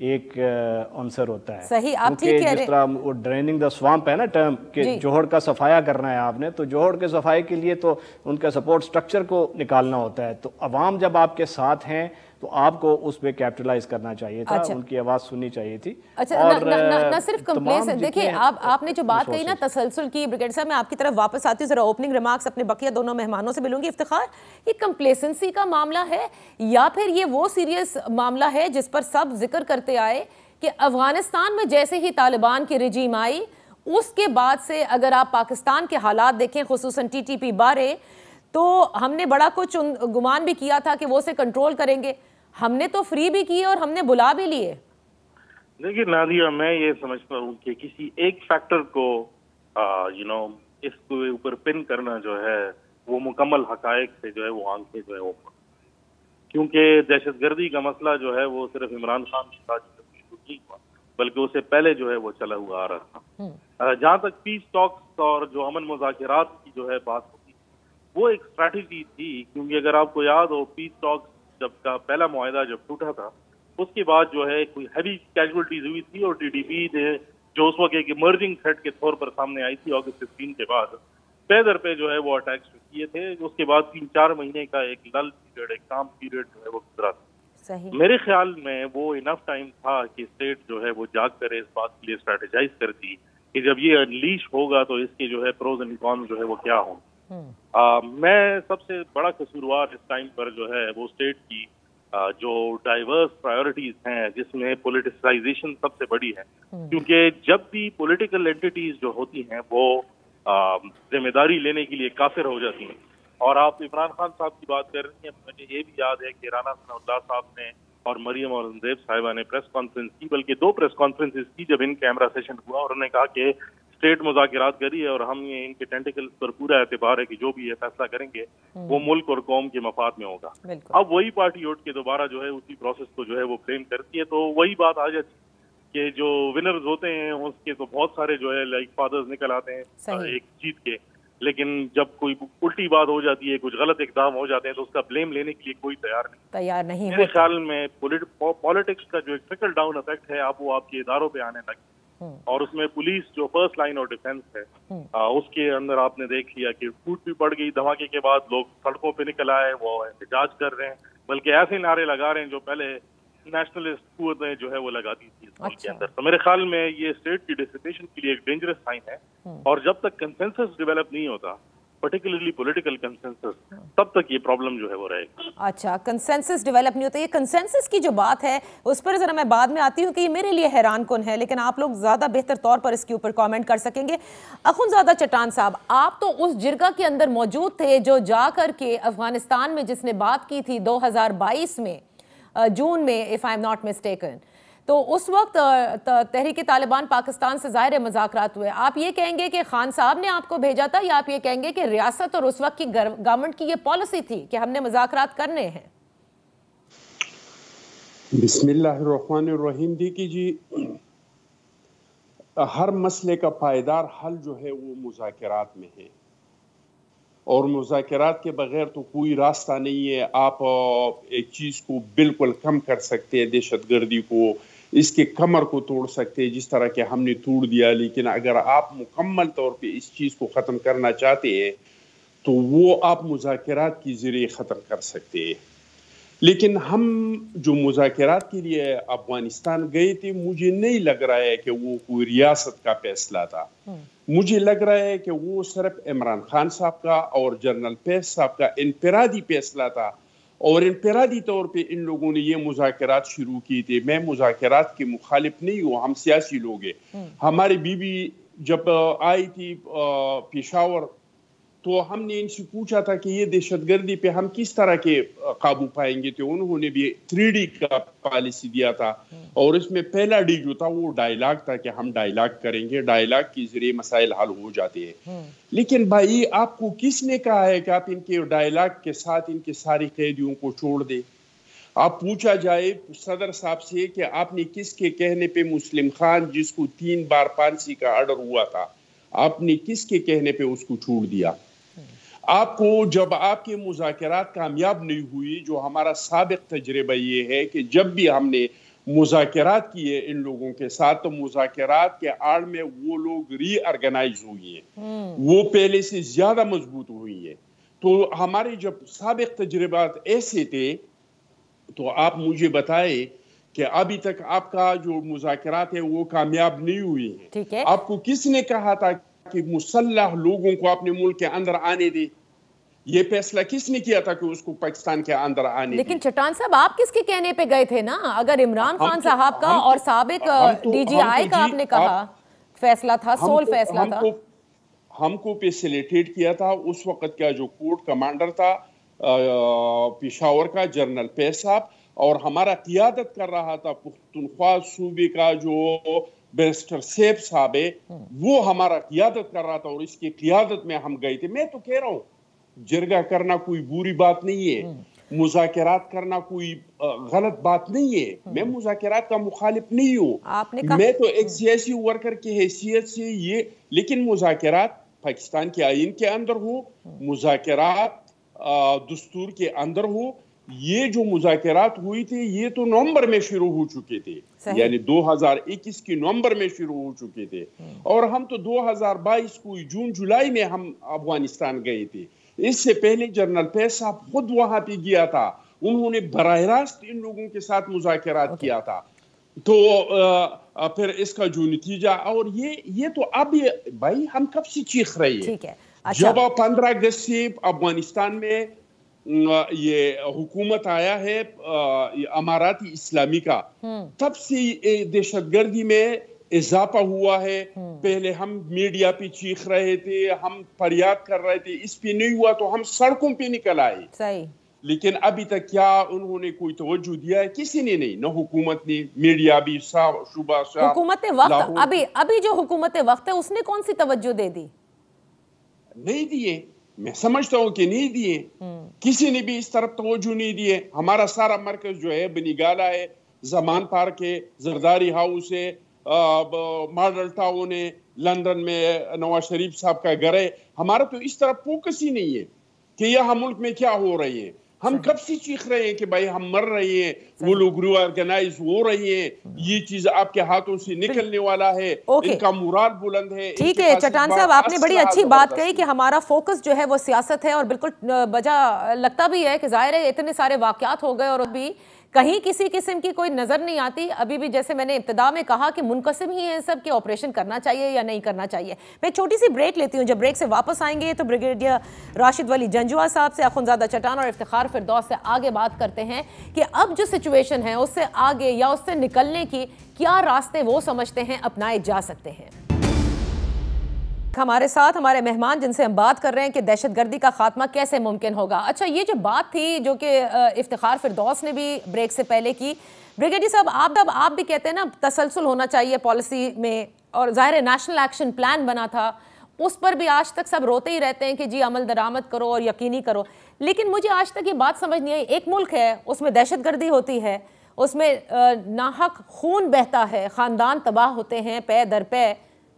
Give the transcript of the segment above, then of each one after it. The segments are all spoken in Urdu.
ایک عنصر ہوتا ہے. صحیح، آپ ٹھیک کہہ رہے ہیں. جس طرح وہ ڈریننگ دا سوامپ ہے نا ٹرم کہ جوہڑ کا صفایا کرنا ہے آپ نے, تو جوہڑ کے صفائی کے لیے تو ان کا سپورٹ سٹرکچر کو نکالنا ہوتا ہے. تو عوام جب آپ کے ساتھ ہیں تو آپ کو اس پہ کیپٹلائز کرنا چاہیے تھا, ان کی آواز سننی چاہیے تھی. اچھا, نہ صرف کمپلیسن, دیکھیں آپ نے جو بات کہی نا تسلسل کی, بریگیڈیئر صاحب میں آپ کی طرف واپس آتی ہوں, ذرا اوپننگ ریمارکس اپنے بقیہ دونوں مہمانوں سے ملوں گی. افتخار, یہ کمپلیسنسی کا معاملہ ہے یا پھر یہ وہ سیریس معاملہ ہے جس پر سب ذکر کرتے آئے کہ افغانستان میں جیسے ہی طالبان کی رجیم آئی اس کے بعد سے اگر آپ پاکستان کے حالات دیکھیں, خصوصاً ٹی ٹی پی بارے, تو ہم نے بڑا کچھ گمان بھی کیا تھا کہ وہ اسے کنٹرول کریں گے, ہم نے تو فری بھی کیے اور ہم نے بلا بھی لیے. دیکھیے نادیہ, میں یہ سمجھتا ہوں کہ کسی ایک فیکٹر کو اس کے اوپر پن کرنا جو ہے وہ مکمل حقائق سے جو ہے وہ آنکھیں جو ہے وہ, کیونکہ دہشت گردی کا مسئلہ جو ہے وہ صرف عمران خان کے ساتھ شروع نہیں ہوا بلکہ اس سے پہلے جو ہے وہ چلا ہوا آ رہا تھا. جہاں تک پیس ٹاکس اور جو امن مذاکرات کی جو ہے بات ہوتی وہ ایک اسٹریٹجی تھی, کیونکہ اگر آپ کو یاد ہو پیس ٹاکس جب کا پہلا معاہدہ جب ٹوٹا تھا اس کے بعد جو ہے کوئی ہیوی کیجولٹیز ہوئی تھی, اور ٹی ڈی پی نے جو اس وقت ایک ایمرجنگ تھریٹ کے طور پر سامنے آئی تھی اگست 15 کے بعد, پیدر پہ جو ہے وہ اٹیکس کیے تھے. اس کے بعد 3-4 مہینے کا ایک لل پیریڈ, ایک کام پیریڈ جو ہے وہ گزرا تھا. میرے خیال میں وہ انف ٹائم تھا کہ اسٹیٹ جو ہے وہ جاگ کرے, اس بات کے لیے اسٹریٹجائز کرتی کہ جب یہ انلیش ہوگا تو اس کے جو ہے پروز اینڈ کونز جو ہے وہ کیا ہوں. میں سب سے بڑا قصوروار اس ٹائم پر جو ہے وہ اسٹیٹ کی جو ڈائیورس پرائیورٹیز ہیں جس میں پولیٹیسائزیشن سب سے بڑی ہے, کیونکہ جب بھی پولیٹیکل اینٹیٹیز جو ہوتی ہیں وہ ذمہ داری لینے کے لیے کافر ہو جاتی ہیں. اور آپ عمران خان صاحب کی بات کر رہی ہیں, مجھے یہ بھی یاد ہے کہ رانا ثناء اللہ صاحب نے اور مریم اورنگزیب صاحبہ نے پریس کانفرنس کی, بلکہ 2 پریس کانفرنسز کی جب ان کیمرہ سیشن ہوا, اور انہوں نے کہا کہ اسٹیٹ مذاکرات کری ہے اور ہم یہ ان کے ٹینٹیکلز پر پورا اعتبار ہے کہ جو بھی یہ فیصلہ کریں گے وہ ملک اور قوم کے مفاد میں ہوگا. اب وہی پارٹی اٹھ کے دوبارہ جو ہے اسی پروسیس کو جو ہے وہ فریم کرتی ہے, تو وہی بات آ جاتی کہ جو ونرز ہوتے ہیں اس کے تو بہت سارے جو ہے لائک فادرز نکل آتے ہیں ایک جیت کے, لیکن جب کوئی الٹی بات ہو جاتی ہے, کچھ غلط اقدام ہو جاتے ہیں, تو اس کا بلیم لینے کے لیے کوئی تیار نہیں. میرے خیال میں پالیٹکس کا جو ایک ٹرکل ڈاؤن افیکٹ ہے اب وہ آپ کے اداروں پہ آنے لگے, اور اس میں پولیس جو فرسٹ لائن آف ڈیفینس ہے اس کے اندر آپ نے دیکھ لیا کہ ٹوٹ بھی پڑ گئی. دھماکے کے بعد لوگ سڑکوں پہ نکل آئے, وہ احتجاج کر رہے ہیں, بلکہ ایسے نعرے لگا رہے ہیں جو پہلے نیشنلسٹ قوتیں جو ہے وہ لگاتی تھی اس ملک کے اندر. تو میرے خیال میں یہ اسٹیٹ کی ڈسپیشن کے لیے ایک ڈینجرس سائن ہے, اور جب تک کنسنسس ڈیولپ نہیں ہوتا, پرٹیکولرلی پولیٹیکل کنسنسس, تب تک یہ پرابلم جو ہے وہ رہے گا. اچھا, کنسنسس ڈیولپ نہیں ہوتا. یہ کنسنسس کی جو بات ہے اس پر ذرا میں بعد میں آتی ہوں کہ یہ میرے لیے حیران کن ہے, لیکن آپ لوگ زیادہ بہتر طور پر اس کے اوپر کامنٹ کر سکیں گے. اخونزادہ چٹان صاحب, آپ تو اس جرگہ کے اندر موجود تھے جو جا کر کے افغانستان میں جس نے بات کی تھی 2022 میں جون میں, if I'm not mistaken, تو اس وقت تحریک طالبان پاکستان سے ظاہر مذاکرات ہوئے. آپ یہ کہیں گے کہ خان صاحب نے آپ کو بھیجا تھا, یا آپ یہ کہیں گے کہ ریاست اور اس وقت کی گورنمنٹ کی یہ پالیسی تھی کہ ہم نے مذاکرات کرنے ہیں؟ بسم اللہ الرحمن الرحیم. دیکھیے جی, ہر مسئلے کا پائیدار حل جو ہے وہ مذاکرات میں ہے, اور مذاکرات کے بغیر تو کوئی راستہ نہیں ہے. آپ ایک چیز کو بالکل کم کر سکتے ہیں, دہشت گردی کو, اس کے کمر کو توڑ سکتے ہیں جس طرح کہ ہم نے توڑ دیا, لیکن اگر آپ مکمل طور پہ اس چیز کو ختم کرنا چاہتے ہیں تو وہ آپ مذاکرات کے ذریعے ختم کر سکتے ہیں. لیکن ہم جو مذاکرات کے لیے افغانستان گئے تھے, مجھے نہیں لگ رہا ہے کہ وہ کوئی ریاست کا فیصلہ تھا. مجھے لگ رہا ہے کہ وہ صرف عمران خان صاحب کا اور جنرل پیس صاحب کا انفرادی فیصلہ تھا, اور انفرادی طور پہ ان لوگوں نے یہ مذاکرات شروع کی تھے. میں مذاکرات کے مخالف نہیں ہوں, ہم سیاسی لوگ ہیں. ہماری بیوی جب آئی تھی پشاور تو ہم نے ان سے پوچھا تھا کہ یہ دہشت گردی پہ ہم کس طرح کے قابو پائیں گے, تو انہوں نے بھی 3D کا پالیسی دیا تھا, اور اس میں پہلا ڈی جو تھا وہ ڈائیلاگ تھا کہ ہم ڈائیلاگ کریں گے, ڈائیلاگ کے ذریعے مسائل حل ہو جاتے ہیں. لیکن بھائی آپ کو کس نے کہا ہے کہ آپ ان کے ڈائیلاگ کے ساتھ ان کے ساری قیدیوں کو چھوڑ دیں؟ آپ پوچھا جائے صدر صاحب سے کہ آپ نے کس کے کہنے پہ مسلم خان جس کو 3 بار پھانسی کا آرڈر ہوا تھا, آپ نے کس کے کہنے پہ اس کو چھوڑ دیا؟ آپ کو جب آپ کے مذاکرات کامیاب نہیں ہوئی, جو ہمارا سابق تجربہ یہ ہے کہ جب بھی ہم نے مذاکرات کیے ان لوگوں کے ساتھ، تو مذاکرات کے آڑ میں وہ لوگ ری آرگنائز ہوئی ہیں، وہ پہلے سے زیادہ مضبوط ہوئی ہے۔ تو ہمارے جب سابق تجربات ایسے تھے تو آپ مجھے بتائیں کہ ابھی تک آپ کا جو مذاکرات ہے وہ کامیاب نہیں ہوئی ہیں۔ آپ کو کس نے کہا تھا کہ مسلح لوگوں کو اپنے ملک کے اندر آنے دے؟ یہ فیصلہ کس نے کیا تھا کہ اس کو پاکستان کے اندر آنے دے؟ لیکن چٹان صاحب آپ کس کے کہنے پہ گئے تھے نا؟ اگر عمران خان صاحب کا اور سابق ڈی جی آئی کا آپ نے کہا فیصلہ تھا، سول فیصلہ تھا، ہم کو فیسیلیٹیٹ کیا تھا اس وقت کا جو کورٹ کمانڈر تھا پشاور کا، جنرل پیس صاحب، اور ہمارا قیادت کر رہا تھا پختونخوا صوبے کا جو بیرسٹر سیب صاحب ہے، وہ ہمارا قیادت کر رہا تھا، اور اس کی قیادت میں ہم گئے تھے۔ میں تو کہہ رہا ہوں جرگہ کرنا کوئی بری بات نہیں ہے، مذاکرات کرنا کوئی غلط بات نہیں ہے، میں مذاکرات کا مخالف نہیں ہوں، میں تو ایک سیاسی ورکر کی حیثیت سے یہ، لیکن مذاکرات پاکستان کے آئین کے اندر ہو، مذاکرات دستور کے اندر ہو۔ یہ جو مذاکرات ہوئی تھی یہ تو نومبر میں شروع ہو چکے تھے، یعنی 2021 کی نومبر میں شروع ہو چکے تھے، اور ہم تو 2022 کو جون جولائی میں ہم افغانستان گئے تھے۔ اس سے پہلے جنرل پیس صاحب خود وہاں پہ گیا تھا، انہوں نے براہ راست ان لوگوں کے ساتھ مذاکرات کیا تھا۔ تو پھر اس کا جو نتیجہ، اور یہ تو اب بھائی ہم کب سے چیخ رہے ہیں، جب 15 اگست سے افغانستان میں یہ حکومت آیا ہے اماراتی اسلامی کا، تب سے دہشت گردی میں اضافہ ہوا ہے۔ پہلے ہم میڈیا پہ چیخ رہے تھے، ہم فریاد کر رہے تھے، اس پہ نہیں ہوا تو ہم سڑکوں پہ نکل آئے، لیکن ابھی تک کیا انہوں نے کوئی توجہ دیا ہے؟ کسی نے نہیں، نہ حکومت نے، میڈیا بھی، صوبہ حکومت وقت، ابھی جو حکومت وقت ہے اس نے کون سی توجہ دے دی؟ نہیں دیے، میں سمجھتا ہوں کہ نہیں دیے، کسی نے بھی اس طرف توجہ نہیں دیے۔ ہمارا سارا مرکز جو ہے بنی گالا ہے، زمان پارک ہے، زرداری ہاؤس ہے، ماڈل ٹاؤن ہے، لندن میں نواز شریف صاحب کا گھر ہے، ہمارا تو اس طرف فوکس ہی نہیں ہے کہ یہاں ملک میں کیا ہو رہی ہے۔ ہم کب سے چیخ رہے ہیں کہ بھائی ہم مر رہے ہیں، وہ لوگ ری آرگنائز ہو رہے ہیں، یہ چیز آپ کے ہاتھوں سے نکلنے والا ہے، ان کا مورال بلند ہے۔ ٹھیک ہے چٹان صاحب، آپ نے بڑی اچھی بات کہی کہ ہمارا فوکس جو ہے وہ سیاست ہے، اور بالکل بجا لگتا بھی ہے کہ ظاہر ہے اتنے سارے واقعات ہو گئے اور ابھی کہیں کسی قسم کی کوئی نظر نہیں آتی۔ ابھی بھی جیسے میں نے ابتدا میں کہا کہ منقسم ہی ہیں سب، کہ آپریشن کرنا چاہیے یا نہیں کرنا چاہیے۔ میں چھوٹی سی بریک لیتی ہوں، جب بریک سے واپس آئیں گے تو بریگیڈیئر راشد ولی جنجوعہ صاحب سے، اخندزادہ چٹان اور افتخار فردوس سے آگے بات کرتے ہیں کہ اب جو سچویشن ہے اس سے آگے یا اس سے نکلنے کی کیا راستے وہ سمجھتے ہیں اپنائے جا سکتے ہیں۔ ہمارے ساتھ ہمارے مہمان جن سے ہم بات کر رہے ہیں کہ دہشت گردی کا خاتمہ کیسے ممکن ہوگا۔ اچھا، یہ جو بات تھی جو کہ افتخار فردوس نے بھی بریک سے پہلے کی، بریگیڈیئر صاحب آپ بھی کہتے ہیں نا تسلسل ہونا چاہیے پالیسی میں، اور ظاہر نیشنل ایکشن پلان بنا تھا، اس پر بھی آج تک سب روتے ہی رہتے ہیں کہ جی عمل درآمد کرو اور یقینی کرو، لیکن مجھے آج تک یہ بات سمجھ نہیں آئی، ایک ملک ہے اس میں دہشت گردی ہوتی ہے، اس میں ناحق خون بہتا ہے، خاندان تباہ ہوتے ہیں پے در پے،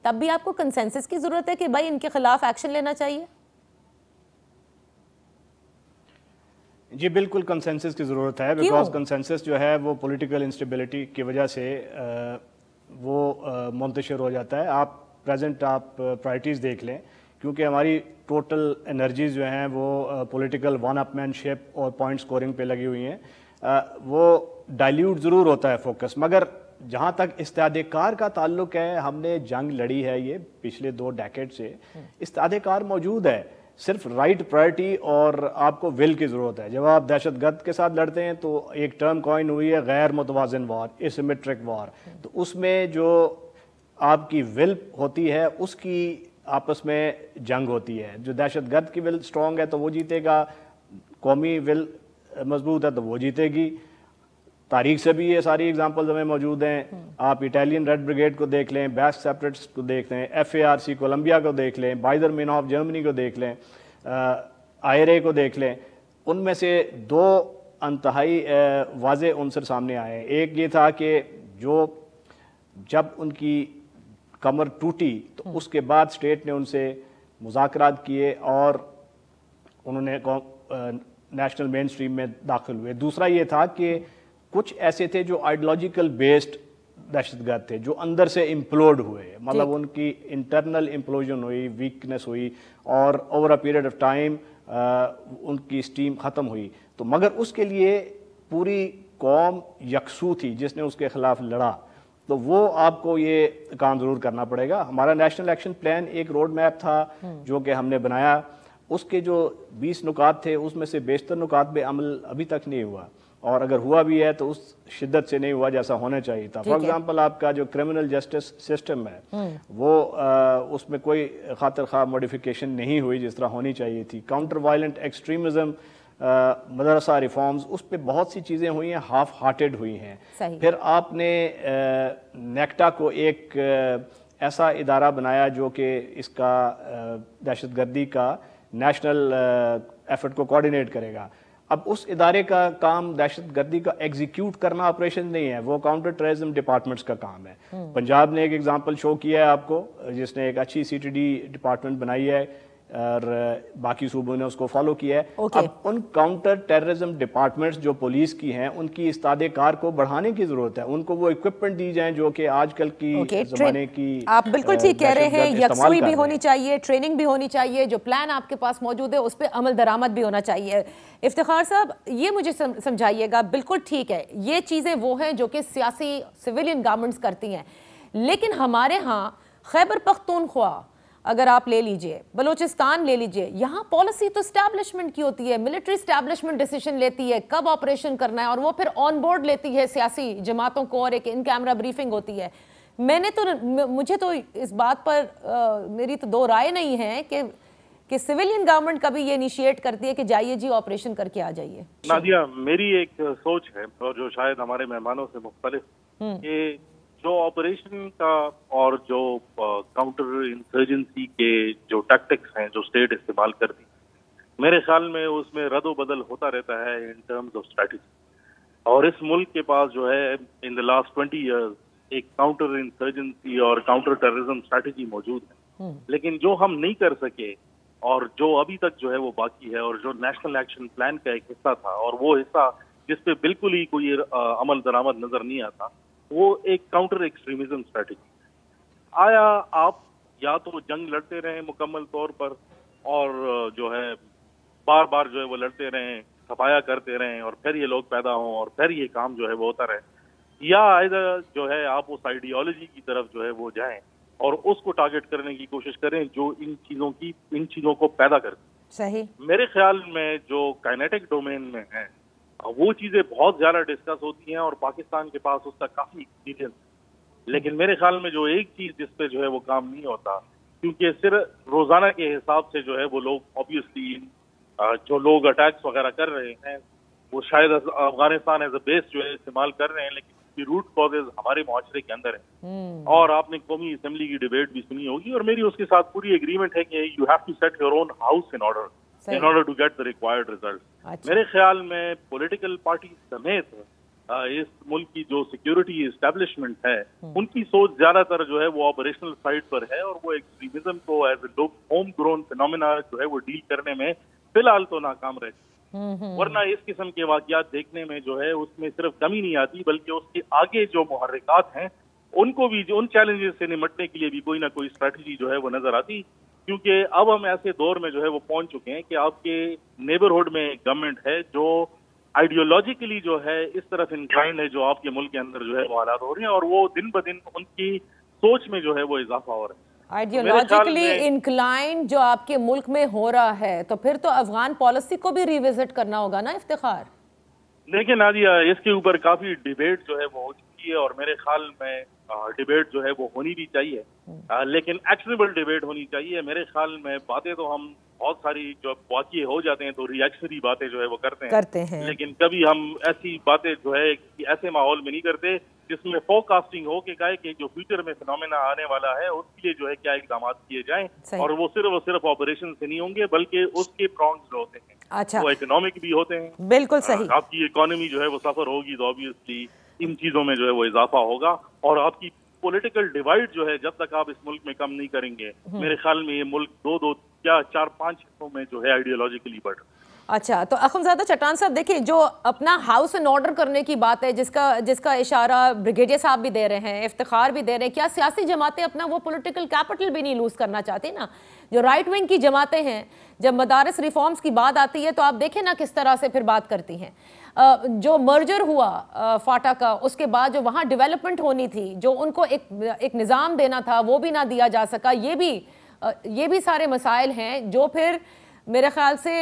تب بھی آپ کو کنسنسس کی ضرورت ہے کہ بھائی ان کے خلاف ایکشن لینا چاہیے؟ جی بالکل کنسنسس کی ضرورت ہے، بیکاز کنسنسس جو ہے وہ پولیٹیکل انسٹیبلٹی کی وجہ سے وہ منتشر ہو جاتا ہے۔ آپ پرائرٹیز دیکھ لیں، کیونکہ ہماری ٹوٹل انرجیز جو ہیں وہ پولیٹیکل ون اپ مین شپ اور پوائنٹ سکورنگ پہ لگی ہوئی ہیں، وہ ڈائلیوٹ ضرور ہوتا ہے فوکس، مگر جہاں تک استعداد کار کا تعلق ہے، ہم نے جنگ لڑی ہے یہ پچھلے 2 ڈیکیڈ سے، استعداد کار موجود ہے، صرف رائٹ پرائرٹی اور آپ کو ول کی ضرورت ہے۔ جب آپ دہشت گرد کے ساتھ لڑتے ہیں تو ایک ٹرم کوائن ہوئی ہے غیر متوازن وار، اسیمیٹرک وار، تو اس میں جو آپ کی ول ہوتی ہے اس کی آپس میں جنگ ہوتی ہے۔ جو دہشت گرد کی ول سٹرونگ ہے تو وہ جیتے گا، قومی ول مضبوط ہے تو وہ جیتے گی۔ تاریخ سے بھی یہ ساری ایگزامپلز ہمیں موجود ہیں، آپ اٹیلین ریڈ بریگیڈ کو دیکھ لیں، بیسک سیپریٹس کو دیکھ لیں، FARC کولمبیا کو دیکھ لیں، بائدر مین آف جرمنی کو دیکھ لیں، IRA کو دیکھ لیں، ان میں سے 2 انتہائی واضح عنصر سامنے آئے ہیں۔ ایک یہ تھا کہ جب ان کی کمر ٹوٹی تو اس کے بعد اسٹیٹ نے ان سے مذاکرات کیے اور انہوں نے نیشنل مین سٹریم میں داخل ہوئے۔ دوسرا یہ تھا کہ کچھ ایسے تھے جو آئیڈیولوجیکل بیسڈ دہشت گرد تھے جو اندر سے امپلوڈ ہوئے, مطلب ان کی انٹرنل امپلوژن ہوئی, ویکنس ہوئی, اور over a period of time ان کی اسٹیم ختم ہوئی. تو مگر اس کے لیے پوری قوم یکسو تھی جس نے اس کے خلاف لڑا. تو وہ آپ کو یہ کام ضرور کرنا پڑے گا. ہمارا نیشنل ایکشن پلان ایک روڈ میپ تھا جو کہ ہم نے بنایا. اس کے جو 20 نکات تھے اس میں سے بیشتر نکات پہ عمل ابھی تک نہیں ہوا, اور اگر ہوا بھی ہے تو اس شدت سے نہیں ہوا جیسا ہونا چاہیے تھا. فار ایگزامپل آپ کا جو کرمنل جسٹس سسٹم ہے وہ اس میں کوئی خاطر خواہ موڈیفیکیشن نہیں ہوئی جس طرح ہونی چاہیے تھی. کاؤنٹر وائلنٹ ایکسٹریمزم, مدرسہ ریفارمز, اس پہ بہت سی چیزیں ہوئی ہیں, ہاف ہارٹیڈ ہوئی ہیں. پھر آپ نے نیکٹا کو ایک ایسا ادارہ بنایا جو کہ اس کا دہشت گردی کا نیشنل ایفرٹ کو کوارڈینیٹ کرے گا. اب اس ادارے کا کام دہشت گردی کا ایگزیکیوٹ کرنا آپریشن نہیں ہے, وہ کاؤنٹر ٹیررزم ڈپارٹمنٹس کا کام ہے. پنجاب نے ایک ایگزامپل شو کیا ہے آپ کو, جس نے ایک اچھی CTD ڈپارٹمنٹ بنائی ہے, اور باقی صوبوں نے اس کو فالو کیا ہے. اب ان کاؤنٹر ٹیررزم ڈپارٹمنٹس جو پولیس کی ہیں ان کی استاد کار کو بڑھانے کی ضرورت ہے. ان کو وہ اکوپمنٹ دی جائیں جو کہ آج کل کی زمانے کی. آپ بالکل ٹھیک کہہ رہے ہیں, یکسوئی بھی ہونی چاہیے, ٹریننگ بھی ہونی چاہیے, جو پلان آپ کے پاس موجود ہے اس پہ عمل درآمد بھی ہونا چاہیے. افتخار صاحب یہ مجھے سمجھائیے گا, بالکل ٹھیک ہے یہ چیزیں وہ ہیں جو کہ سیاسی سویلین گورنمنٹس کرتی ہیں, لیکن ہمارے ہاں خیبر پختونخوا اگر آپ لے لیجئے, بلوچستان لے لیجئے, یہاں پالیسی تو اسٹیبلشمنٹ کی ہوتی ہے, ملٹری اسٹیبلشمنٹ ڈیسیشن لیتی ہے کب آپریشن کرنا ہے, اور وہ پھر آن بورڈ لیتی ہے سیاسی جماعتوں کو, اور ایک ان کیمرہ بریفنگ ہوتی ہے. مجھے تو اس بات پر میری تو دو رائے نہیں ہے کہ سویلین گورنمنٹ کبھی یہ انیشیٹ کرتی ہے کہ جائیے جی آپریشن کر کے آ جائیے. نادیہ, میری ایک سوچ ہے اور جو شاید ہمارے مہمانوں سے مختلف, کہ جو آپریشن کا اور جو کاؤنٹر انسرجنسی کے جو ٹیکٹکس ہیں جو اسٹیٹ استعمال کرتی, میرے خیال میں اس میں رد و بدل ہوتا رہتا ہے ان ٹرمز آف اسٹریٹجی. اور اس ملک کے پاس جو ہے ان دا لاسٹ 20 ایئرز ایک کاؤنٹر انسرجنسی اور کاؤنٹر ٹیررزم اسٹریٹجی موجود ہے, لیکن جو ہم نہیں کر سکے اور جو ابھی تک جو ہے وہ باقی ہے, اور جو نیشنل ایکشن پلان کا ایک حصہ تھا اور وہ حصہ جس پہ بالکل ہی کوئی عمل درآمد نظر نہیں آتا, وہ ایک کاؤنٹر ایکسٹریمزم اسٹریٹجی. آیا آپ یا تو جنگ لڑتے رہیں مکمل طور پر اور جو ہے بار بار جو ہے وہ لڑتے رہیں, صفایا کرتے رہیں, اور پھر یہ لوگ پیدا ہوں اور پھر یہ کام جو ہے وہ ہوتا رہے, یا ادھر جو ہے آپ اس آئیڈیالوجی کی طرف جو ہے وہ جائیں اور اس کو ٹارگٹ کرنے کی کوشش کریں جو ان چیزوں کو پیدا کرتی. صحیح. میرے خیال میں جو کائنیٹک ڈومین میں ہے وہ چیزیں بہت زیادہ ڈسکس ہوتی ہیں اور پاکستان کے پاس اس کا کافی ایکسپیرینس, لیکن میرے خیال میں جو ایک چیز جس پہ جو ہے وہ کام نہیں ہوتا, کیونکہ صرف روزانہ کے حساب سے جو ہے وہ لوگ آبویسلی جو لوگ اٹیکس وغیرہ کر رہے ہیں وہ شاید افغانستان ایز اے بیس جو ہے استعمال کر رہے ہیں, لیکن اس کی روٹ کازز ہمارے معاشرے کے اندر ہیں. اور آپ نے قومی اسمبلی کی ڈیبیٹ بھی سنی ہوگی, اور میری اس کے ساتھ پوری ایگریمنٹ ہے کہ you have to set your own house in order to get the required results. میرے خیال میں پولیٹیکل پارٹی سمیت اس ملک کی جو سیکیورٹی اسٹیبلشمنٹ ہے ان کی سوچ زیادہ تر جو ہے وہ آپریشنل سائڈ پر ہے, اور وہ ایکسٹریمزم کو as a home grown phenomena جو ہے وہ ڈیل کرنے میں فی الحال تو ناکام رہتی. ورنہ اس قسم کے واقعات دیکھنے میں جو ہے اس میں صرف کمی نہیں آتی, بلکہ اس کے آگے جو محرکات ہیں ان کو بھی ان چیلنجز سے نمٹنے کے لیے بھی کوئی نہ کوئی اسٹریٹجی جو ہے وہ نظر آتی. کیونکہ اب ہم ایسے دور میں جو ہے وہ پہنچ چکے ہیں کہ آپ کے نیبرہڈ میں گورنمنٹ ہے جو آئیڈیولوجیکلی جو ہے اس طرف انکلائنڈ ہے, جو آپ کے ملک کے اندر جو ہے وہ حالات ہو رہے ہیں, اور وہ دن بدن ان کی سوچ میں جو ہے وہ اضافہ ہو رہا ہے. آئیڈیولوجیکلی انکلائنڈ جو آپ کے ملک میں ہو رہا ہے, تو پھر تو افغان پالیسی کو بھی ریوزٹ کرنا ہوگا نا افتخار. دیکھیں نادیہ, اس کے اوپر کافی ڈیبیٹ جو ہے وہ ہو چکی ہے, اور میرے خیال میں ڈیبیٹ جو ہے وہ ہونی بھی چاہیے, لیکن ایکشنیبل ڈیبیٹ ہونی چاہیے. میرے خیال میں باتیں تو ہم بہت ساری جو واقع ہو جاتے ہیں تو ریئیکشنری باتیں جو ہے وہ کرتے ہیں, لیکن کبھی ہم ایسی باتیں جو ہے ایسے ماحول میں نہیں کرتے جس میں فور کاسٹنگ ہو کہ کہے کہ جو فیوچر میں فینومینا آنے والا ہے اس کے لیے جو ہے کیا اقدامات کیے جائیں, اور وہ صرف آپریشن سے نہیں ہوں گے بلکہ اس کے پرانگز جو ہوتے ہیں وہ اکنامک بھی ہوتے ہیں. بالکل صحیح. آپ کی اکانومی جو ہے وہ سفر ہوگی تو آبویسلی ان چیزوں میں جو ہے وہ اضافہ ہوگا, اور آپ کی پولیٹیکل ڈیوائڈ جو ہے جب تک آپ اس ملک میں کم نہیں کریں گے, میرے خیال میں یہ ملک 2-4-5 حصوں میں جو ہے آئیڈیالوجیکلی بڑھ. اچھا تو اخونزادہ چٹان صاحب دیکھیں جو اپنا ہاؤس اینڈ آرڈر کرنے کی بات ہے جس کا اشارہ بریگیڈیئر صاحب بھی دے رہے ہیں, افتخار بھی دے رہے ہیں, کیا سیاسی جماعتیں اپنا وہ پولیٹیکل کیپٹل بھی نہیں لوز کرنا چاہتی نا؟ جو رائٹ ونگ کی جماعتیں ہیں جب مدارس ریفارمز کی بات آتی ہے تو آپ دیکھیں نا کس طرح سے پھر بات کرتی ہیں. جو مرجر ہوا فاٹا کا, اس کے بعد جو وہاں ڈیولپمنٹ ہونی تھی, جو ان کو ایک نظام دینا تھا وہ بھی نہ دیا جا سکا. یہ بھی سارے مسائل ہیں جو پھر میرے خیال سے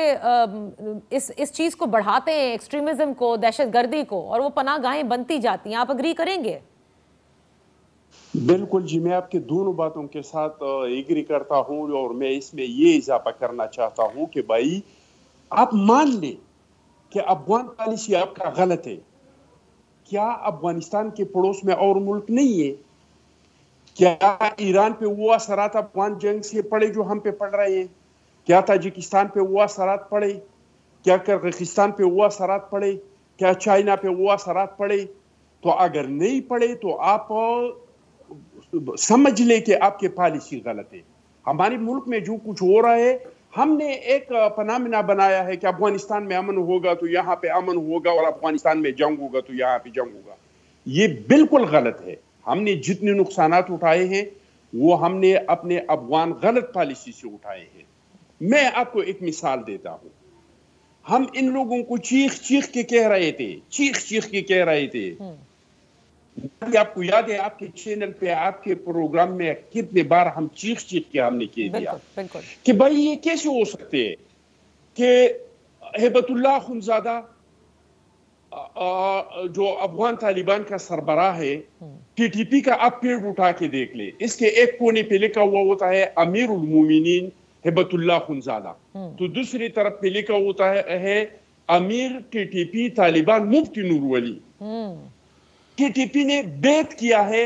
اس چیز کو بڑھاتے ہیں, ایکسٹریمزم کو, دہشت گردی کو, اور وہ پناہ گاہیں بنتی جاتی ہیں. آپ اگری کریں گے؟ بالکل جی, میں آپ کے دونوں باتوں کے ساتھ ایگری کرتا ہوں, اور میں اس میں یہ اضافہ کرنا چاہتا ہوں کہ بھائی آپ مان لیں کہ افغان پالیسی آپ کا غلط ہے. کیا افغانستان کے پڑوس میں اور ملک نہیں ہے؟ کیا ایران پہ وہ اثرات افغان جنگ سے پڑے جو ہم پہ پڑ رہے ہیں؟ کیا تاجکستان پہ وہ اثرات پڑے؟ کیا کرغزستان پہ وہ اثرات پڑے؟ کیا چائنا پہ وہ اثرات پڑے؟ تو اگر نہیں پڑے تو آپ سمجھ لیں کہ آپ کی پالیسی غلط ہے. ہمارے ملک میں جو کچھ ہو رہا ہے, ہم نے ایک پنامنا بنایا ہے کہ افغانستان میں امن ہوگا تو یہاں پہ امن ہوگا, اور افغانستان میں جنگ ہوگا تو یہاں پہ جنگ ہوگا. یہ بالکل غلط ہے. ہم نے جتنے نقصانات اٹھائے ہیں وہ ہم نے اپنے افغان غلط پالیسی سے اٹھائے ہیں. میں آپ کو ایک مثال دیتا ہوں. ہم ان لوگوں کو چیخ چیخ کے کہہ رہے تھے آپ کو یاد ہے آپ کے چینل پہ, آپ کے پروگرام میں کتنے بار ہم چیخ کے ہم نے کہہ دیا کہ بھائی یہ کیسے ہو سکتے ہے کہ ہیبت اللہ اخونزادہ جو افغان طالبان کا سربراہ ہے, ٹی ٹی پی کا آپ پیڑ اٹھا کے دیکھ لیں, اس کے ایک کونے پہ لکھا ہوا ہوتا ہے امیر المومنین ہیبت اللہ اخونزادہ, تو دوسری طرف پہ لکھا ہوتا ہے امیر ٹی ٹی پی طالبان مفتی نور ولی. ٹی ٹی پی نے بیعت کیا ہے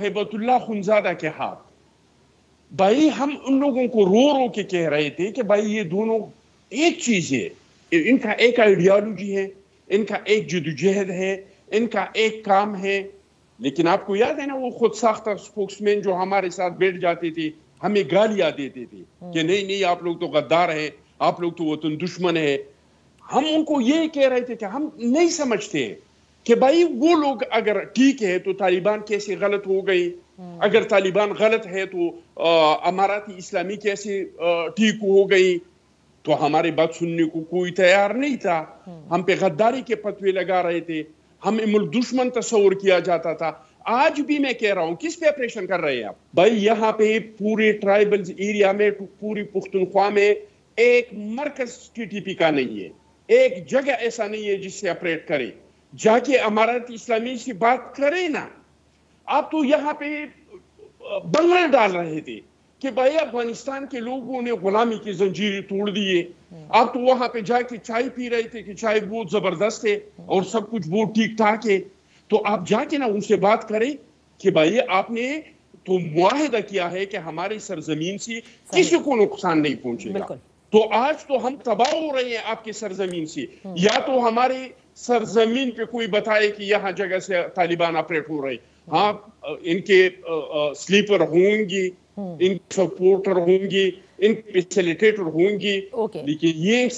ہیبت اللہ اخونزادہ کے ہاتھ. بھائی ہم ان لوگوں کو رو رو کے کہہ رہے تھے کہ بھائی یہ دونوں ایک چیز ہے, ان کا ایک آئیڈیالوجی ہے, ان کا ایک جدوجہد ہے, ان کا ایک کام ہے. لیکن آپ کو یاد ہے نا وہ خود ساختہ اسپوکس مین جو ہمارے ساتھ بیٹھ جاتے تھے, ہمیں گالیاں دیتے تھے کہ نہیں آپ لوگ تو غدار ہیں, آپ لوگ تو وطن دشمن ہیں. ہم ان کو یہ کہہ رہے تھے کہ ہم نہیں سمجھتے کہ بھائی وہ لوگ اگر ٹھیک ہے تو طالبان کیسے غلط ہو گئی, اگر طالبان غلط ہے تو امارات اسلامی کیسے ٹھیک ہو گئی. تو ہماری بات سننے کو کوئی تیار نہیں تھا. ہم پہ غداری کے فتوے لگا رہے تھے, ہمیں ملک دشمن تصور کیا جاتا تھا. آج بھی میں کہہ رہا ہوں کس پہ آپریشن کر رہے ہیں آپ؟ بھائی یہاں پہ پورے ٹرائبل ایریا میں, پوری پختونخوا میں ایک مرکز ٹی ٹی پی کا نہیں ہے, ایک جگہ ایسا نہیں ہے جس سے آپریٹ کرے. جا کے امارات اسلامی سے بات کرے نا. آپ تو یہاں پہ بنگلے ڈال رہے تھے کہ بھائی افغانستان کے لوگوں نے غلامی کی زنجیریں توڑ دیے. آپ تو وہاں پہ جا کے چائے پی رہے تھے کہ چائے بہت زبردست ہے اور سب کچھ بہت ٹھیک ٹھاک ہے. تو آپ جا کے نا ان سے بات کریں کہ بھائی آپ نے تو معاہدہ کیا ہے کہ ہماری سرزمین سے کسی کو نقصان نہیں پہنچے گا. تو آج تو ہم تباہ ہو رہے ہیں آپ کی سرزمین سے. یا تو ہماری سرزمین پہ کوئی بتائے کہ یہاں جگہ سے طالبان آپریٹ ہو رہے ہیں. ہاں ان کے سلیپر ہوں گی, ان سپورٹر ہوں گی, ان فیسیلیٹیٹر ہوں گی, لیکن یہ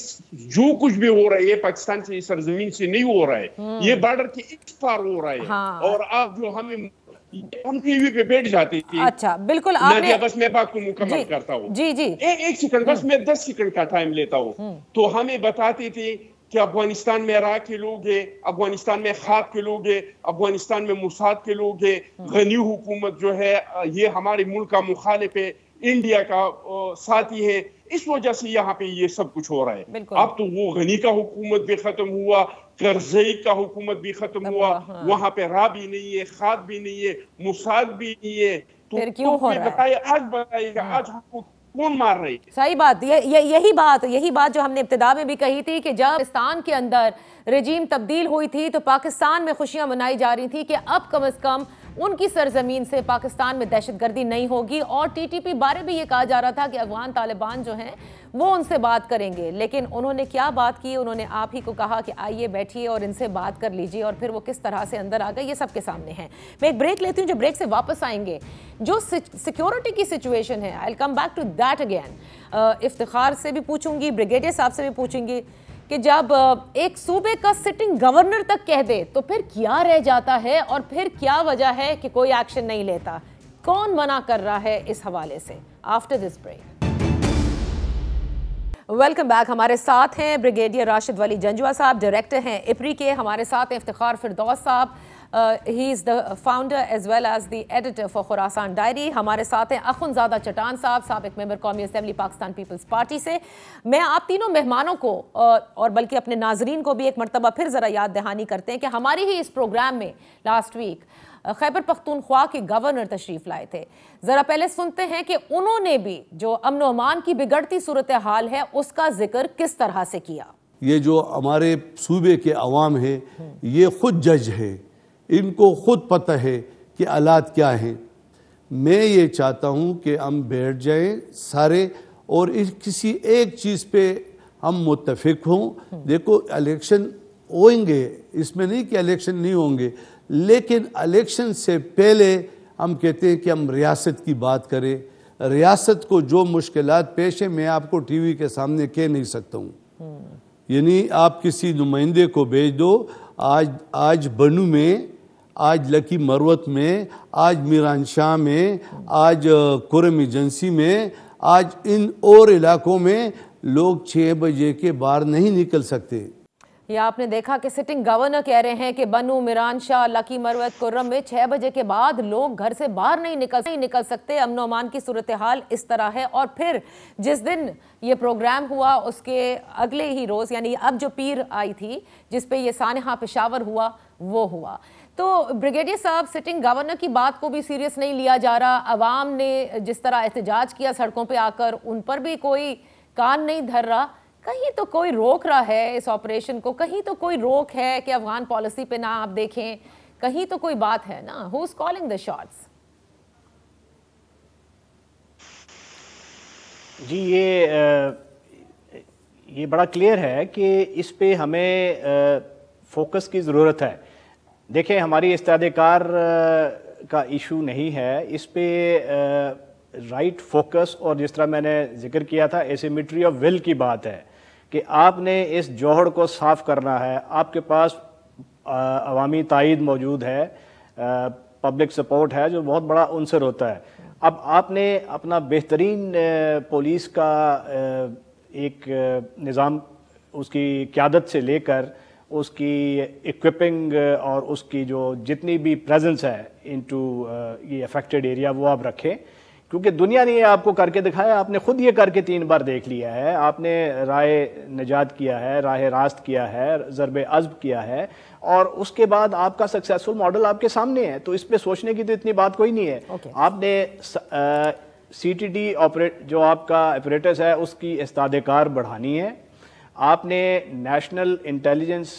جو کچھ بھی ہو رہا ہے یہ پاکستان سے سرزمین سے نہیں ہو رہا ہے, یہ بارڈر کے اس پار ہو رہا ہے. اور آپ جو ہم ٹی وی پہ بیٹھ جاتے تھے. اچھا بالکل, بس میں بات کو مکمل کرتا ہوں. جی ایک سیکنڈ, بس میں 10 سیکنڈ کا ٹائم لیتا ہوں. تو ہمیں بتاتے تھے کہ افغانستان میں عراق کے لوگ ہیں, افغانستان میں خاک کے لوگ ہیں, افغانستان میں موساد کے لوگ ہیں, غنی حکومت جو ہے یہ ہمارے ملک کا مخالف ہے, انڈیا کا ساتھی ہے, اس وجہ سے یہاں پہ یہ سب کچھ ہو رہا ہے. اب تو وہ غنی کا حکومت بھی ختم ہوا, کرزئی کا حکومت بھی ختم ہوا, وہاں پہ را بھی نہیں ہے, خاک بھی نہیں ہے, موساد بھی نہیں ہے. تو کیوں ہو رہا ہے؟ آج بتائیے گا آج ہم کو کون مار رہی ہے؟ صحیح بات, یہی بات جو ہم نے ابتدا میں بھی کہی تھی کہ جب پاکستان کے اندر رجیم تبدیل ہوئی تھی تو پاکستان میں خوشیاں منائی جا رہی تھی کہ اب کم از کم ان کی سرزمین سے پاکستان میں دہشت گردی نہیں ہوگی. اور ٹی ٹی پی بارے بھی یہ کہا جا رہا تھا کہ افغان طالبان جو ہیں وہ ان سے بات کریں گے, لیکن انہوں نے کیا بات کی؟ انہوں نے آپ ہی کو کہا کہ آئیے بیٹھیے اور ان سے بات کر لیجیے, اور پھر وہ کس طرح سے اندر آ گئے یہ سب کے سامنے ہیں. میں ایک بریک لیتی ہوں, جو بریک سے واپس آئیں گے جو سیکیورٹی کی سچویشن ہے, I'll come back to that again. Iftikhar سے بھی پوچھوں گی, بریگیڈیئر صاحب سے بھی پوچھیں گی کہ جب ایک صوبے کا سٹنگ گورنر تک کہہ دے تو پھر کیا رہ جاتا ہے, اور پھر کیا وجہ ہے کہ کوئی ایکشن نہیں لیتا؟ کون منع کر رہا ہے اس حوالے سے؟ After this break. Welcome back. ہمارے ساتھ ہیں بریگیڈیئر راشد ولی جنجوعہ صاحب, ڈائریکٹر ہیں IPRI کے. ہمارے ساتھ ہیں افتخار فردوس صاحب, he is the founder as well as the editor for Khurasan Diary. ہمارے ساتھ ہیں اخنزادہ چٹان صاحب, سابق ممبر قومی اسمبلی پاکستان پیپلز پارٹی سے. میں آپ تینوں مہمانوں کو اور بلکہ اپنے ناظرین کو بھی ایک مرتبہ پھر ذرا یاد دہانی کرتے ہیں کہ ہماری ہی اس پروگرام میں لاسٹ ویک خیبر پختونخوا کے گورنر تشریف لائے تھے. ذرا پہلے سنتے ہیں کہ انہوں نے بھی جو امن و امان کی بگڑتی صورتحال ہے اس کا ذکر کس طرح سے کیا. یہ جو ہمارے صوبے کے عوام ہیں یہ خود جج ہے, ان کو خود پتہ ہے کہ حالات کیا ہیں. میں یہ چاہتا ہوں کہ ہم بیٹھ جائیں سارے اور کسی ایک چیز پہ ہم متفق ہوں. دیکھو الیکشن ہوئیں گے, اس میں نہیں کہ الیکشن نہیں ہوں گے, لیکن الیکشن سے پہلے ہم کہتے ہیں کہ ہم ریاست کی بات کریں. ریاست کو جو مشکلات پیش ہیں میں آپ کو ٹی وی کے سامنے کہہ نہیں سکتا ہوں. یعنی آپ کسی نمائندے کو بھیج دو, آج بنو میں, آج لکی مروت میں, آج میران شاہ میں, آج کرم ایجنسی میں, آج ان اور علاقوں میں لوگ 6 بجے کے باہر نہیں نکل سکتے. یہ آپ نے دیکھا کہ سٹنگ گورنر کہہ رہے ہیں کہ بنو, میران شاہ, لکی مروت, کرم میں 6 بجے کے بعد لوگ گھر سے باہر نہیں نکل سکتے. امن و امان کی صورتحال اس طرح ہے. اور پھر جس دن یہ پروگرام ہوا اس کے اگلے ہی روز, یعنی اب جو پیر آئی تھی جس پہ یہ سانحہ پشاور ہوا, وہ ہوا. تو بریگیڈیئر صاحب, سٹنگ گورنر کی بات کو بھی سیریس نہیں لیا جا رہا. عوام نے جس طرح احتجاج کیا سڑکوں پہ آ کر, ان پر بھی کوئی کان نہیں دھر رہا. کہیں تو کوئی روک رہا ہے اس آپریشن کو, کہیں تو کوئی روک ہے کہ افغان پالیسی پہ نہ آپ دیکھیں, کہیں تو کوئی بات ہے نا. Who's calling the shots? جی یہ بڑا کلیئر ہے کہ اس پہ ہمیں فوکس کی ضرورت ہے. دیکھیں ہماری استعداد کار کا ایشو نہیں ہے, اس پہ رائٹ فوکس اور جس طرح میں نے ذکر کیا تھا ایسیمیٹری آف ول کی بات ہے کہ آپ نے اس جوہر کو صاف کرنا ہے. آپ کے پاس عوامی تائید موجود ہے, پبلک سپورٹ ہے جو بہت بڑا عنصر ہوتا ہے. اب آپ نے اپنا بہترین پولیس کا ایک نظام, اس کی قیادت سے لے کر اس کی ایکوپنگ اور اس کی جو جتنی بھی پریزنس ہے انٹو یہ افیکٹڈ ایریا وہ آپ رکھیں, کیونکہ دنیا نے یہ آپ کو کر کے دکھایا. آپ نے خود یہ کر کے 3 بار دیکھ لیا ہے. آپ نے راہ نجات کیا ہے, راہ راست کیا ہے, ضرب عزم کیا ہے, اور اس کے بعد آپ کا سکسیسفل ماڈل آپ کے سامنے ہے. تو اس پہ سوچنے کی تو اتنی بات کوئی نہیں ہے. آپ نے CTD جو آپ کا اپریٹس ہے اس کی استعداد کار بڑھانی ہے. آپ نے نیشنل انٹیلیجنس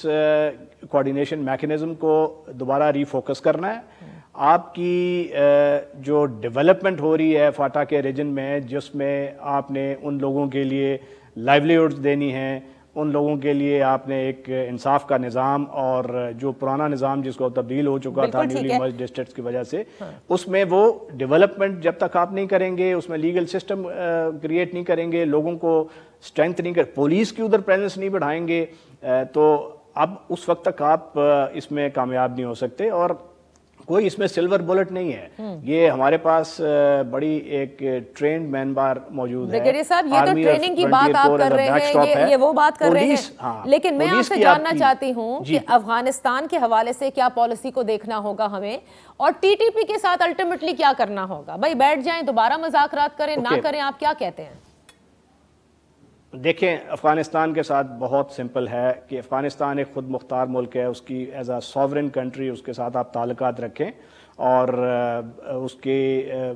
کوآرڈینیشن میکنزم کو دوبارہ ری فوکس کرنا ہے. آپ کی جو ڈیولپمنٹ ہو رہی ہے فاٹا کے ریجن میں, جس میں آپ نے ان لوگوں کے لیے لائیولیہڈز دینی ہیں, ان لوگوں کے لیے آپ نے ایک انصاف کا نظام, اور جو پرانا نظام جس کو تبدیل ہو چکا تھا نیولی مرجڈ ڈسٹرکٹس کی وجہ سے, اس میں وہ ڈیولپمنٹ جب تک آپ نہیں کریں گے, اس میں لیگل سسٹم کریٹ نہیں کریں گے, لوگوں کو اسٹرینتھ نہیں پولیس کی ادھر پریزنس نہیں بڑھائیں گے, تو اب اس وقت تک آپ اس میں کامیاب نہیں ہو سکتے. اور کوئی اس میں سلور بلٹ نہیں ہے. یہ ہمارے پاس بڑی ایک ٹرینڈ مین بار موجود ہے. بریگیڈیئر صاحب, یہ تو ٹریننگ کی بات آپ کر رہے ہیں, یہ وہ بات کر رہے ہیں, لیکن میں آپ سے جاننا چاہتی ہوں کہ افغانستان کے حوالے سے کیا پالیسی کو دیکھنا ہوگا ہمیں, اور TTP کے ساتھ الٹیمیٹلی کیا کرنا ہوگا؟ بھائی بیٹھ جائیں, دوبارہ مذاکرات کریں, نہ کریں, آپ کیا کہتے ہیں؟ دیکھیں افغانستان کے ساتھ بہت سمپل ہے کہ افغانستان ایک خود مختار ملک ہے. اس کی ایز اے سوورن کنٹری اس کے ساتھ آپ تعلقات رکھیں, اور اس کے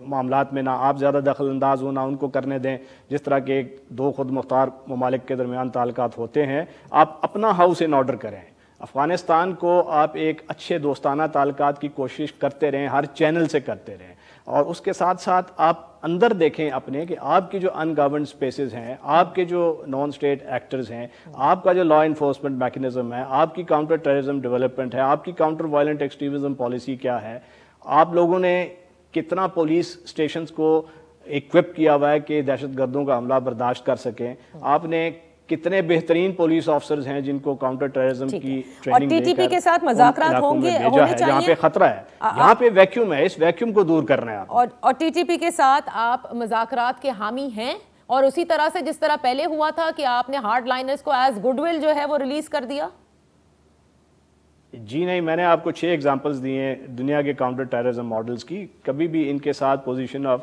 معاملات میں نہ آپ زیادہ دخل انداز ہو, نہ ان کو کرنے دیں. جس طرح کے 2 خود مختار ممالک کے درمیان تعلقات ہوتے ہیں, آپ اپنا ہاؤس ان آرڈر کریں. افغانستان کو آپ ایک اچھے دوستانہ تعلقات کی کوشش کرتے رہیں، ہر چینل سے کرتے رہیں، اور اس کے ساتھ ساتھ آپ اندر دیکھیں اپنے کہ آپ کی جو ان گورنڈ سپیسز ہیں، آپ کے جو نان اسٹیٹ ایکٹرز ہیں، آپ کا جو لا انفورسمنٹ میکنزم ہے، آپ کی کاؤنٹر ٹیررزم ڈیولپمنٹ ہے، آپ کی کاؤنٹر وائلنٹ ایکسٹریمزم پالیسی کیا ہے، آپ لوگوں نے کتنا پولیس اسٹیشنز کو ایکوپ کیا ہوا ہے کہ دہشت گردوں کا حملہ برداشت کر سکیں، آپ نے کتنے بہترین پولیس آفسرز ہیں جن کو کاؤنٹر ٹیررزم کی ٹریننگ اور ٹی ٹی پی کے ساتھ مذاکرات ہونے چاہیے جہاں پہ خطرہ ہے، یہاں پہ ویکیوم ہے، اس ویکیوم کو دور کرنا ہے اور ٹی ٹی پی کے ساتھ آپ مذاکرات کے حامی ہیں، اور اسی طرح سے جس طرح پہلے ہوا تھا کہ آپ نے ہارڈ لائنرز کو ایز گڈ ول جو ہے وہ ریلیز کر دیا؟ جی نہیں، میں نے آپ کو 6 ایگزامپلز دیے ہیں دنیا کے کاؤنٹر ٹیررزم ماڈلز کی. کبھی بھی ان کے ساتھ پوزیشن آف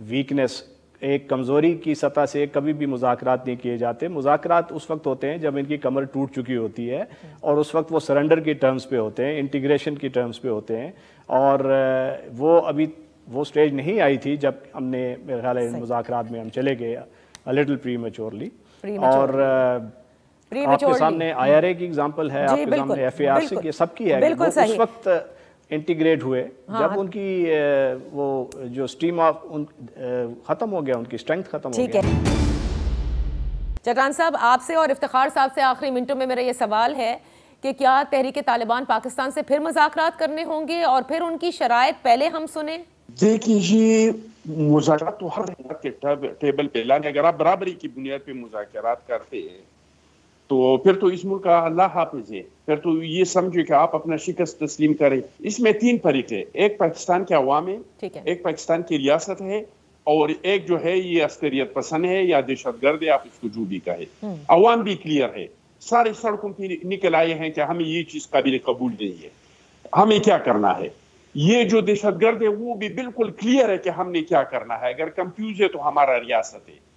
ویکنس، ایک کمزوری کی سطح سے کبھی بھی مذاکرات نہیں کیے جاتے. مذاکرات اس وقت ہوتے ہیں جب ان کی کمر ٹوٹ چکی ہوتی ہے، اور اس وقت وہ سرنڈر کی ٹرمز پہ ہوتے ہیں، انٹیگریشن کی ٹرمز پہ ہوتے ہیں، اور وہ ابھی وہ سٹیج نہیں آئی تھی جب ہم نے میرے خیال ہے ان مذاکرات میں ہم چلے گئے لٹل پری میچورلی. اور آپ کے سامنے آئی آر اے کی ایگزامپل ہے، آپ کے سامنے ایف اے آر سی کی، سب کی ہے. وہ اس وقت انٹیگریٹ ہوئے جب ان کی وہ جو سٹیم آف ختم ہو گیا، ان کی اسٹرینتھ ختم ہو گیا. چٹان صاحب، آپ سے اور افتخار صاحب سے آخری منٹوں میں میرا یہ سوال ہے کہ کیا تحریک طالبان پاکستان سے پھر مذاکرات کرنے ہوں گے، اور پھر ان کی شرائط پہلے ہم سنیں؟ دیکھیے جی، مذاکرات تو ہر کے ٹیبل پہ لانے، اگر آپ برابری کی بنیاد پہ مذاکرات کرتے ہیں تو پھر تو اس ملک کا اللہ حافظ ہے. پھر تو یہ سمجھو کہ آپ اپنا شکست تسلیم کریں. اس میں 3 فریق ہے، ایک پاکستان کے عوام ہے، ایک پاکستان کی ریاست ہے، اور ایک جو ہے یہ عسکریت پسند ہے یا دہشت گرد ہے، آپ اس کو جو بھی کہے. عوام بھی کلیئر ہے، سارے سڑکوں پہ نکل آئے ہیں کہ ہمیں یہ چیز قابل قبول نہیں ہے، ہمیں کیا کرنا ہے. یہ جو دہشت گرد ہے وہ بھی بالکل کلیئر ہے کہ ہم نے کیا کرنا ہے. اگر کنفیوز ہے تو ہمارا ریاست ہے.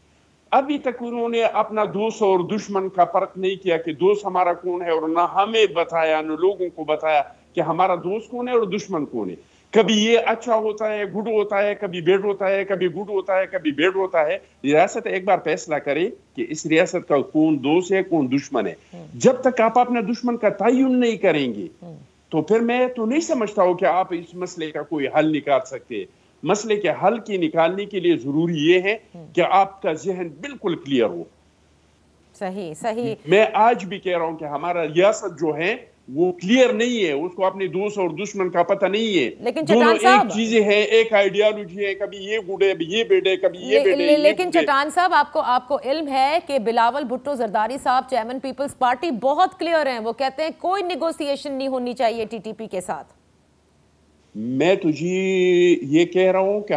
ابھی تک انہوں نے اپنا دوست اور دشمن کا فرق نہیں کیا کہ دوست ہمارا کون ہے، اور نہ ہمیں بتایا، نہ لوگوں کو بتایا کہ ہمارا دوست کون ہے اور دشمن کون ہے. کبھی یہ اچھا ہوتا ہے، گڈ ہوتا ہے، کبھی بیڈ ہوتا ہے، کبھی گڈ ہوتا ہے، کبھی بیڈ ہوتا ہے. ریاست ایک بار فیصلہ کرے کہ اس ریاست کا کون دوست ہے، کون دشمن ہے. جب تک آپ اپنا دشمن کا تعین نہیں کریں گے تو پھر میں تو نہیں سمجھتا ہوں کہ آپ اس مسئلے کا کوئی حل نکال سکتے. مسئلے کے حل کی نکالنے کے لیے ضروری یہ ہے کہ آپ کا ذہن بالکل کلیئر ہو. صحیح. میں آج بھی کہہ رہا ہوں کہ ہمارا ریاست جو ہے وہ کلیئر نہیں ہے، اس کو اپنے دوست اور دشمن کا پتہ نہیں ہے. لیکن دونوں ایک چیزیں ہیں، ایک آئیڈیالوجی ہے، کبھی یہ گڈ ہے، یہ بیڈ ہے، کبھی یہ بیڈ ہے. لیکن چٹان صاحب، آپ کو علم ہے کہ بلاول بھٹو زرداری صاحب چیئرمین پیپلز پارٹی بہت کلیئر ہیں. وہ کہتے ہیں کوئی نیگوسیشن نہیں ہونی چاہیے ٹی ٹی پی کے ساتھ. میں تو جی یہ کہہ رہا ہوں کہ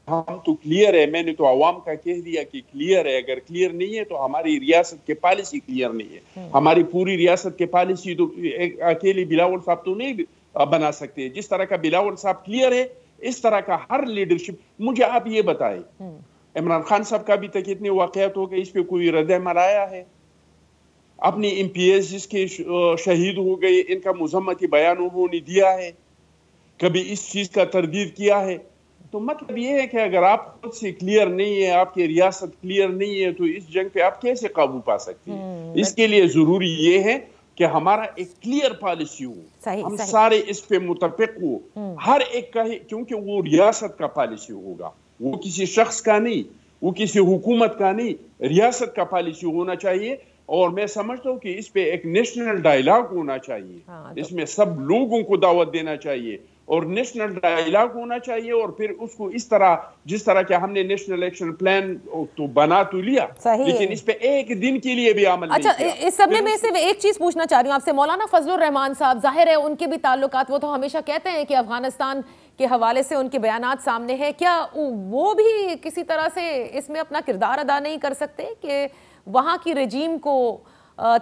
ہم تو کلیئر ہے. میں نے تو عوام کا کہہ دیا کہ کلیئر ہے. اگر کلیئر نہیں ہے تو ہماری ریاست کے پالیسی کلیئر نہیں ہے. ہماری پوری ریاست کے پالیسی تو اکیلی بلاول صاحب تو نہیں بنا سکتے. جس طرح کا بلاول صاحب کلیئر ہے، اس طرح کا ہر لیڈرشپ. مجھے آپ یہ بتائیں، عمران خان صاحب کا بھی تک اتنے واقعات ہو گئے، اس پہ کوئی رد عمل آیا ہے؟ اپنی ایم پی ایس جس کے شہید ہو گئے، ان کا مذمتی بیان انہوں نے دیا ہے؟ کبھی اس چیز کا تردید کیا ہے؟ تو مطلب یہ ہے کہ اگر آپ خود سے کلیئر نہیں ہے، آپ کی ریاست کلیئر نہیں ہے، تو اس جنگ پہ آپ کیسے قابو پا سکتے ہیں؟ اس کے لیے ضروری یہ ہے کہ ہمارا ایک کلیئر پالیسی ہو، ہم سارے اس پہ متفق ہو، ہر ایک کا، کیونکہ وہ ریاست کا پالیسی ہوگا، وہ کسی شخص کا نہیں، وہ کسی حکومت کا نہیں، ریاست کا پالیسی ہونا چاہیے. اور میں سمجھتا ہوں کہ اس پہ ایک نیشنل ڈائیلاگ ہونا چاہیے. اس میں سب لوگوں کو دعوت دینا چاہیے اور نیشنل ڈائیلاگ ہونا چاہیے. اور پھر اس کو اس طرح، جس طرح کہ ہم نے نیشنل ایکشن پلان تو بنا تو لیا، لیکن اس پہ ایک دن کے لیے بھی عمل نہیں کیا. اچھا، اس سب میں سے ایک چیز پوچھنا چاہ رہی ہوں آپ سے. مولانا فضل الرحمان صاحب، ظاہر ہے ان کے بھی تعلقات، وہ تو ہمیشہ کہتے ہیں کہ افغانستان کے حوالے سے ان کے بیانات سامنے ہیں. کیا وہ بھی کسی طرح سے اس میں اپنا کردار ادا نہیں کر سکتے کہ وہاں کی رجیم کو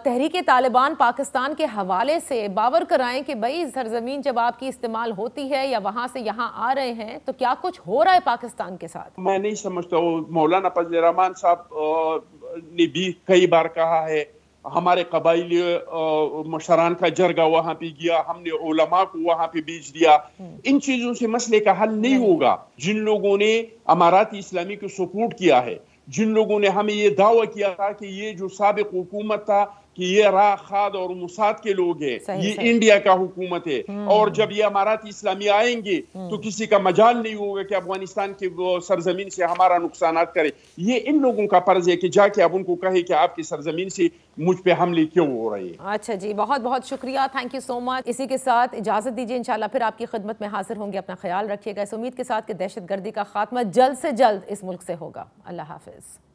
تحریک طالبان پاکستان کے حوالے سے باور کرائیں کہ بھائی سرزمین جب آپ کی استعمال ہوتی ہے یا وہاں سے یہاں آ رہے ہیں تو کیا کچھ ہو رہا ہے پاکستان کے ساتھ؟ میں نہیں سمجھتا ہوں. مولانا فضل الرحمان صاحب نے بھی کئی بار کہا ہے، ہمارے قبائلی مشران کا جرگہ وہاں پہ گیا، ہم نے علماء کو وہاں پہ بھیج دیا. ان چیزوں سے مسئلے کا حل نہیں ہوگا. جن لوگوں نے امارات اسلامی کو سپورٹ کیا ہے، جن لوگوں نے ہمیں یہ دعویٰ کیا تھا کہ یہ جو سابق حکومت تھا کہ یہ راہ خاد اور موساد کے لوگ ہیں، یہ انڈیا کا حکومت ہے، اور جب یہ امارات اسلامی آئیں گے تو کسی کا مجال نہیں ہوگا کہ افغانستان کی سرزمین سے ہمارا نقصانات کرے۔ یہ ان لوگوں کا فرض ہے کہ جا کے اب ان کو کہے کہ آپ کی سرزمین سے مجھ پہ حملے کیوں ہو رہے ہیں۔ اچھا جی، بہت بہت شکریہ، تھینک یو سو مچ۔ اسی کے ساتھ اجازت دیجیے، انشاءاللہ پھر آپ کی خدمت میں حاضر ہوں گے۔ اپنا خیال رکھیے گا، اس امید کے ساتھ کہ دہشت گردی کا خاتمہ جلد سے جلد اس ملک سے ہوگا۔ اللہ حافظ۔